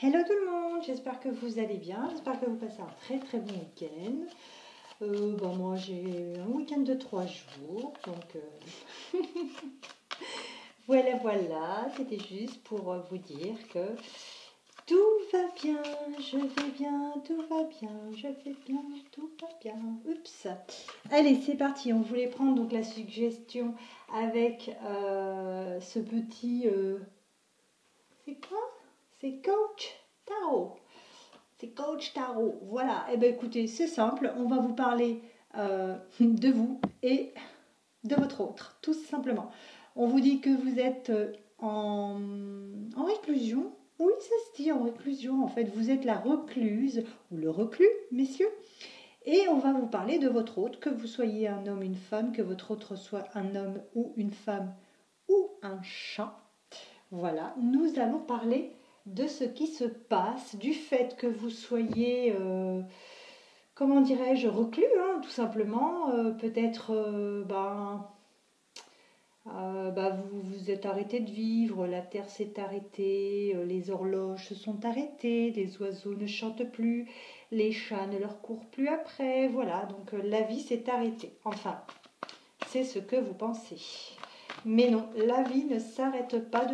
Hello tout le monde, j'espère que vous allez bien, j'espère que vous passez un très très bon week-end. Moi j'ai un week-end de 3 jours, donc voilà, c'était juste pour vous dire que tout va bien, je vais bien, tout va bien, je vais bien, tout va bien. Oups. Allez, c'est parti, on voulait prendre donc la suggestion avec ce petit... c'est quoi? C'est Coach Taro. C'est Coach Taro. Voilà. Eh bien, écoutez, c'est simple. On va vous parler de vous et de votre autre, tout simplement. On vous dit que vous êtes en réclusion. Oui, ça se dit en réclusion. En fait, vous êtes la recluse ou le reclus, messieurs. Et on va vous parler de votre hôte, que vous soyez un homme, une femme, que votre autre soit un homme ou une femme ou un chat. Voilà, nous allons parler de ce qui se passe, du fait que vous soyez, comment dirais-je, reclus, hein, tout simplement. Peut-être, vous vous êtes arrêté de vivre, la terre s'est arrêtée, les horloges se sont arrêtées, les oiseaux ne chantent plus, les chats ne leur courent plus après. Voilà, donc la vie s'est arrêtée. Enfin, c'est ce que vous pensez. Mais non, la vie ne s'arrête pas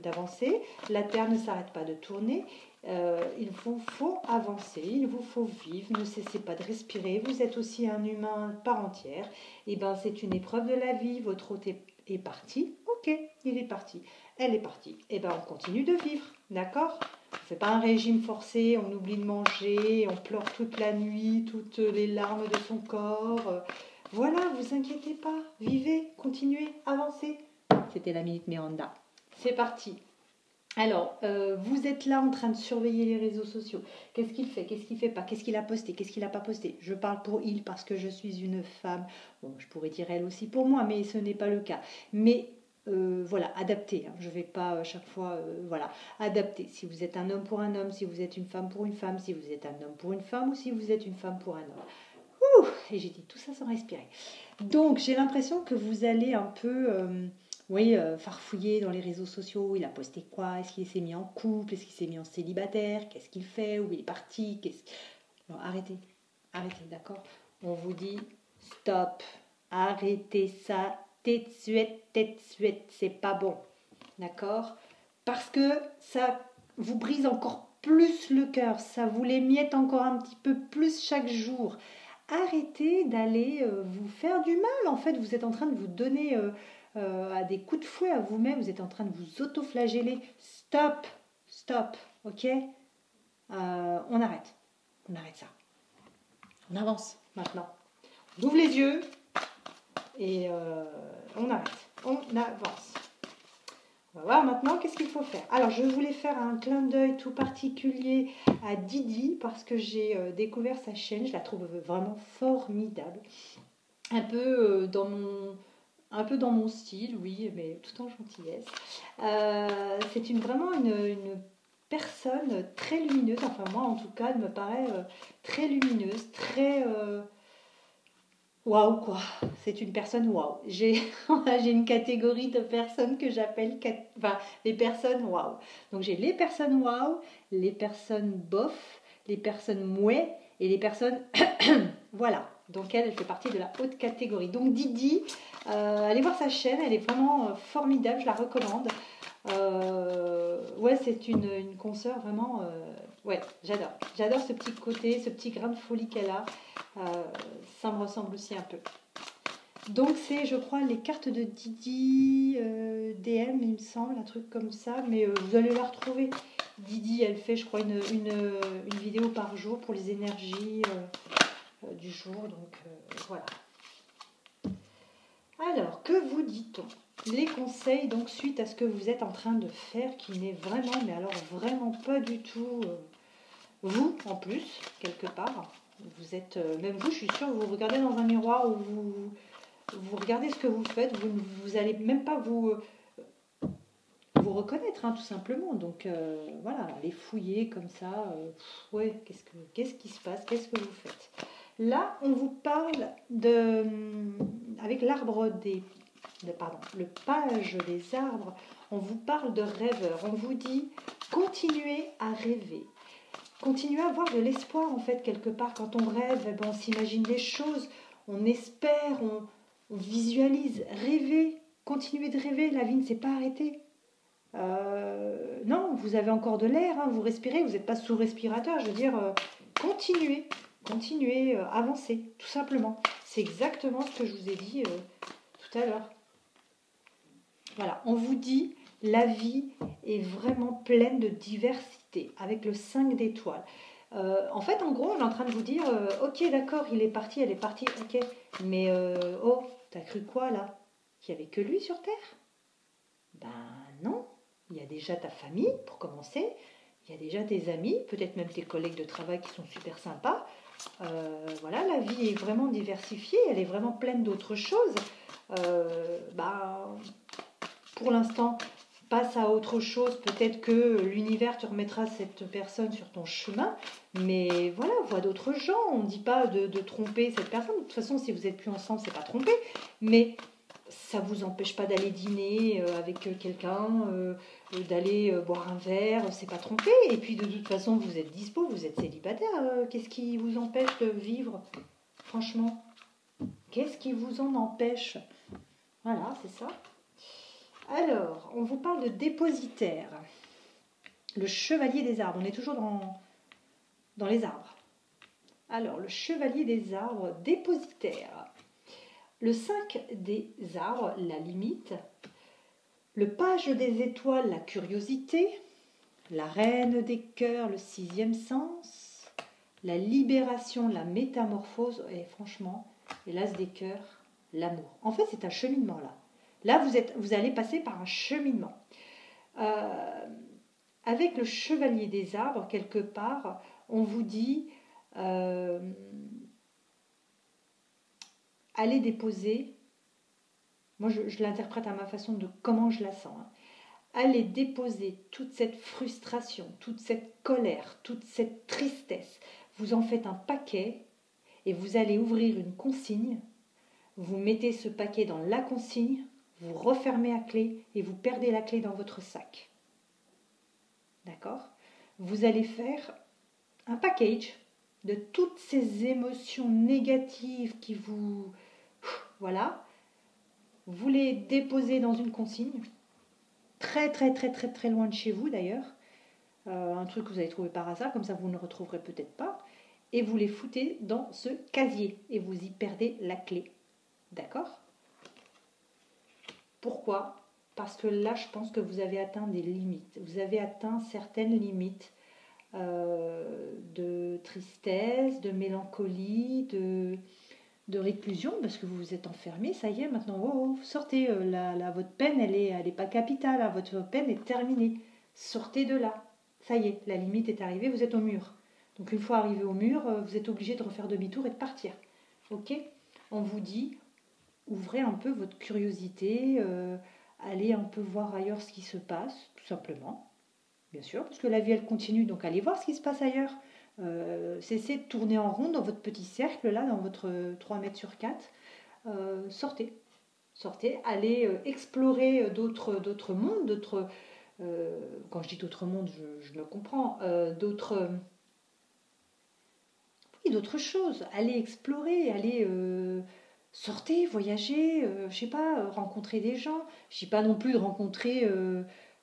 d'avancer. La Terre ne s'arrête pas de tourner. Il vous faut avancer, il vous faut vivre. Ne cessez pas de respirer. Vous êtes aussi un humain par entière. Et ben, c'est une épreuve de la vie. Votre hôte est parti. Ok, il est parti. Elle est partie. Et ben, on continue de vivre. D'accord ? On ne fait pas un régime forcé, on oublie de manger, on pleure toute la nuit, toutes les larmes de son corps. Voilà, vous inquiétez pas, vivez, continuez, avancez. C'était la Minute Miranda. C'est parti. Alors, vous êtes là en train de surveiller les réseaux sociaux. Qu'est-ce qu'il fait? Qu'est-ce qu'il fait pas? Qu'est-ce qu'il a posté? Qu'est-ce qu'il n'a pas posté? Je parle pour il parce que je suis une femme. Bon, je pourrais dire elle aussi pour moi, mais ce n'est pas le cas. Mais voilà, adaptez. Hein. Je ne vais pas chaque fois, adapter. Si vous êtes un homme pour un homme, si vous êtes une femme pour une femme, si vous êtes un homme pour une femme ou si vous êtes une femme pour un homme. Et j'ai dit tout ça sans respirer. Donc, j'ai l'impression que vous allez un peu, farfouiller dans les réseaux sociaux. Il a posté quoi? Est-ce qu'il s'est mis en couple? Est-ce qu'il s'est mis en célibataire? Qu'est-ce qu'il fait? Où il est parti? Non, arrêtez, d'accord? On vous dit stop, arrêtez ça, tête suite, c'est pas bon, d'accord? Parce que ça vous brise encore plus le cœur, ça vous l'émiette encore un petit peu plus chaque jour. Arrêtez d'aller vous faire du mal. En fait, vous êtes en train de vous donner à des coups de fouet à vous-même. Vous êtes en train de vous auto-flageller. Stop, ok? On arrête ça. On avance maintenant. On ouvre les yeux et on arrête. On avance. On va voir maintenant qu'est-ce qu'il faut faire. Alors, je voulais faire un clin d'œil tout particulier à Didi parce que j'ai découvert sa chaîne. Je la trouve vraiment formidable. Un peu dans mon style, oui, mais tout en gentillesse. C'est vraiment une personne très lumineuse. Enfin, moi, en tout cas, elle me paraît très lumineuse, très... waouh, quoi. C'est une personne waouh. J'ai une catégorie de personnes que j'appelle les personnes waouh. Donc j'ai les personnes waouh, les personnes bof, les personnes mouais et les personnes voilà. Donc elle fait partie de la haute catégorie. Donc Didi, allez voir sa chaîne, elle est vraiment formidable, je la recommande. C'est une consoeur vraiment... j'adore ce petit côté, ce petit grain de folie qu'elle a. Ça me ressemble aussi un peu. Donc c'est, je crois, les cartes de Didi DM, il me semble, un truc comme ça. Mais vous allez la retrouver. Didi, elle fait, je crois, une vidéo par jour pour les énergies du jour. Donc voilà. Alors, que vous dit-on? Les conseils, donc, suite à ce que vous êtes en train de faire, qui n'est vraiment, mais alors vraiment pas du tout vous, en plus, quelque part. Vous êtes, même vous, je suis sûre, vous regardez dans un miroir où vous regardez ce que vous faites, vous allez même pas vous reconnaître, hein, tout simplement. Donc, voilà, allez fouiller comme ça. Qu'est-ce qui se passe? Qu'est-ce que vous faites? Là, on vous parle avec l'arbre le page des arbres, on vous parle de rêveur. On vous dit, continuez à rêver. Continuez à avoir de l'espoir, en fait, quelque part. Quand on rêve, eh ben, on s'imagine des choses, on espère, on visualise. Rêvez, continuez de rêver, la vie ne s'est pas arrêtée. Non, vous avez encore de l'air, hein, vous respirez, vous n'êtes pas sous respirateur. Je veux dire, continuez, avancez, tout simplement. C'est exactement ce que je vous ai dit tout à l'heure. Voilà, on vous dit, la vie est vraiment pleine de diversité, avec le 5 d'étoiles. En fait, en gros, on est en train de vous dire, ok, d'accord, il est parti, elle est partie, ok, mais oh, t'as cru quoi là? Qu'il n'y avait que lui sur Terre? Ben non, il y a déjà ta famille, pour commencer, il y a déjà tes amis, peut-être même tes collègues de travail qui sont super sympas. Voilà, la vie est vraiment diversifiée, elle est vraiment pleine d'autres choses. Pour l'instant, passe à autre chose, peut-être que l'univers te remettra cette personne sur ton chemin, mais voilà, vois d'autres gens, on ne dit pas de tromper cette personne, de toute façon si vous n'êtes plus ensemble, c'est pas tromper, mais ça ne vous empêche pas d'aller dîner avec quelqu'un, d'aller boire un verre, c'est pas tromper, et puis de toute façon vous êtes dispo, vous êtes célibataire, qu'est-ce qui vous empêche de vivre, franchement, qu'est-ce qui vous en empêche? Voilà, c'est ça. Alors, on vous parle de dépositaire. Le chevalier des arbres. On est toujours dans les arbres. Alors, le chevalier des arbres, dépositaire. Le 5 des arbres, la limite. Le page des étoiles, la curiosité. La reine des cœurs, le 6e sens. La libération, la métamorphose. Et franchement, et l'as des cœurs, l'amour. En fait, c'est un cheminement là. Là, vous allez passer par un cheminement. Avec le chevalier des arbres, quelque part, on vous dit allez déposer, moi je l'interprète à ma façon de comment je la sens, hein. Allez déposer toute cette frustration, toute cette colère, toute cette tristesse. Vous en faites un paquet et vous allez ouvrir une consigne. Vous mettez ce paquet dans la consigne, vous refermez à clé et vous perdez la clé dans votre sac. D'accord? Vous allez faire un package de toutes ces émotions négatives qui vous... Voilà. Vous les déposez dans une consigne, très très très très très loin de chez vous d'ailleurs. Un truc que vous avez trouvé par hasard, comme ça vous ne le retrouverez peut-être pas. Et vous les foutez dans ce casier et vous y perdez la clé. D'accord? Pourquoi? Parce que là, je pense que vous avez atteint des limites. Vous avez atteint certaines limites de tristesse, de mélancolie, de réclusion, parce que vous vous êtes enfermé, ça y est, maintenant, oh, sortez, votre peine, elle est pas capitale, hein, votre peine est terminée. Sortez de là. Ça y est, la limite est arrivée, vous êtes au mur. Donc une fois arrivé au mur, vous êtes obligé de refaire demi-tour et de partir. Ok? On vous dit, ouvrez un peu votre curiosité, allez un peu voir ailleurs ce qui se passe, tout simplement. Bien sûr, parce que la vie, elle continue, donc allez voir ce qui se passe ailleurs. Cessez de tourner en rond dans votre petit cercle, là, dans votre 3 mètres sur 4. Sortez, allez explorer d'autres mondes, quand je dis d'autres mondes, je me comprends, d'autres choses. Allez explorer, allez... sortez, voyagez, je sais pas, rencontrer des gens. Je dis pas non plus de rencontrer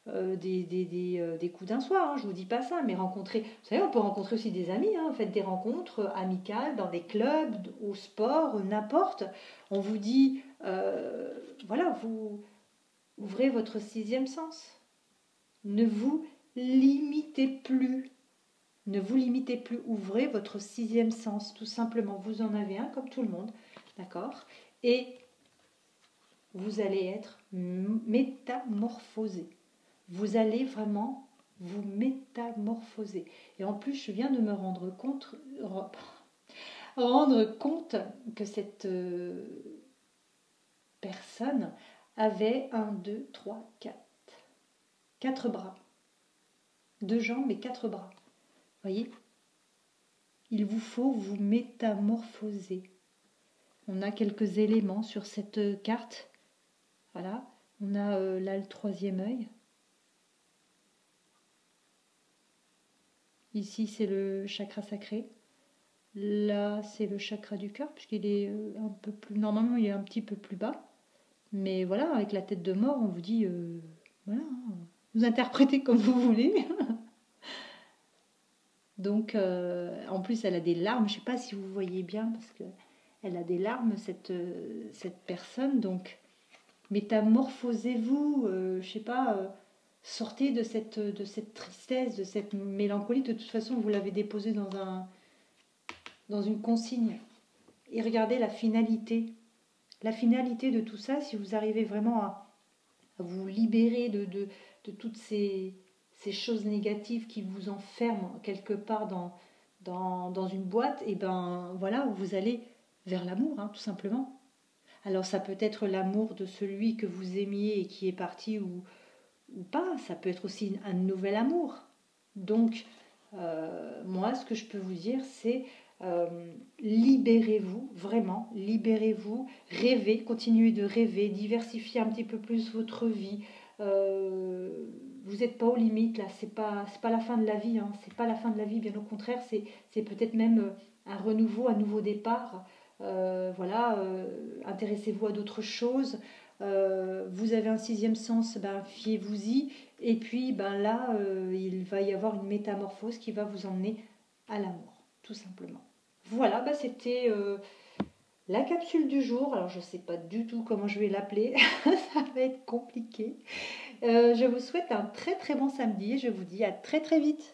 des coups d'un soir, hein, je vous dis pas ça, mais rencontrer, vous savez, on peut rencontrer aussi des amis, hein, faites des rencontres amicales dans des clubs, au sport, n'importe. On vous dit, voilà, vous ouvrez votre 6e sens. Ne vous limitez plus. Ne vous limitez plus, ouvrez votre 6e sens, tout simplement. Vous en avez un comme tout le monde, d'accord? Et vous allez être métamorphosé. Vous allez vraiment vous métamorphoser. Et en plus, je viens de me rendre compte que cette personne avait 1, 2, 3, 4. 4 bras. 2 jambes mais 4 bras. Voyez? Il vous faut vous métamorphoser. On a quelques éléments sur cette carte Voilà. On a là le troisième œil. Ici, c'est le chakra sacré. Là, c'est le chakra du cœur, puisqu'il est un peu plus... Normalement, il est un petit peu plus bas. Mais voilà, avec la tête de mort, on vous dit... voilà, hein, vous interprétez comme vous voulez. Donc, en plus, elle a des larmes. Je ne sais pas si vous voyez bien, parce que elle a des larmes, cette personne. Donc, métamorphosez-vous, je sais pas, sortez de cette tristesse, de cette mélancolie. De toute façon, vous l'avez déposée dans une consigne. Et regardez la finalité. La finalité de tout ça, si vous arrivez vraiment à vous libérer de toutes ces choses négatives qui vous enferment quelque part dans une boîte, et ben voilà, vous allez vers l'amour, hein, tout simplement. Alors ça peut être l'amour de celui que vous aimiez et qui est parti ou pas, ça peut être aussi un nouvel amour. Donc, moi, ce que je peux vous dire, c'est libérez-vous, vraiment, libérez-vous, rêvez, continuez de rêver, diversifiez un petit peu plus votre vie. Vous n'êtes pas aux limites, là, c'est pas la fin de la vie, hein, c'est pas la fin de la vie, bien au contraire, c'est peut-être même un renouveau, un nouveau départ. Voilà, intéressez-vous à d'autres choses. Vous avez un sixième sens, ben, fiez-vous-y. Et puis ben là, il va y avoir une métamorphose qui va vous emmener à l'amour, tout simplement. Voilà, ben, c'était la capsule du jour. Alors je ne sais pas du tout comment je vais l'appeler, ça va être compliqué. Je vous souhaite un très très bon samedi et je vous dis à très très vite.